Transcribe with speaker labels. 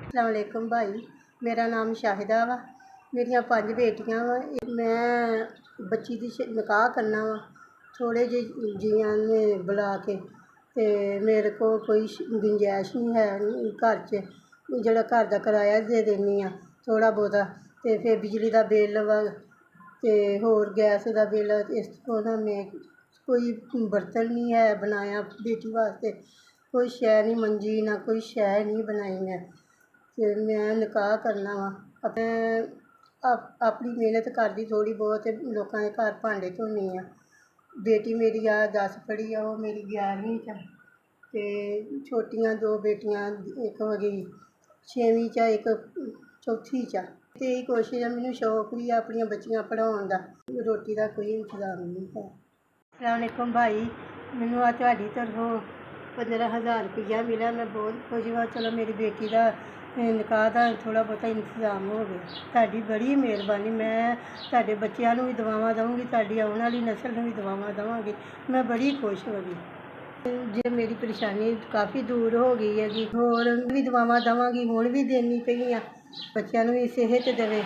Speaker 1: अस्सलामुअलैकुम भाई, मेरा नाम शाहिदा वा। मेरिया 5 बेटियां वा। मैं बच्ची दी निकाह करना वा थोड़े जियां ने बुला के, ते मेरे को कोई गुंजाइश नहीं है घर च। जेह्ड़ा घर दा किराया दे देनी आ थोड़ा बहुता, ते फिर बिजली दा बिल वा ते होर गैस दा बिल। इस तो ना मैं कोई बर्तन नहीं है बनाया बेटी वास्ते, कोई शै नहीं मंजी, ना कोई शै नहीं बनाई मैं निकाह करना वा। अपनी मेहनत करदी थोड़ी बहुत लोगों के घर भांडे धोनी आ। बेटी मेरी 10 पढ़ी आ, वो मेरी 11वीं च, ते छोटियां 2 बेटियां, एक हो गई 6वीं च, एक 4थी च। ते यही कोशिश है, मैनू शौक भी है अपनी बच्चियां पढ़ाउण दा। रोटी का कोई इंतजाम नहीं है। अस्सलामुअलैकुम भाई, मैनू तुहाडी तरफों 15,000 रुपया मिला। मैं बहुत खुश हाँ। चलो मेरी बेटी का निकाह का थोड़ा बहुता इंतजाम हो गया। तुहाडी बड़ी मेहरबानी। मैं तुहाडे बच्चों भी दुआवां दूँगी, तुहाडी आने वाली नस्ल में भी दुआवां देवांगी। मैं बड़ी खुश हो गई जे मेरी परेशानी काफ़ी दूर हो गई है जी। होर भी दुआवां देवांगी, हुण भी देनी पई आ। बच्चों भी सेहत देवे।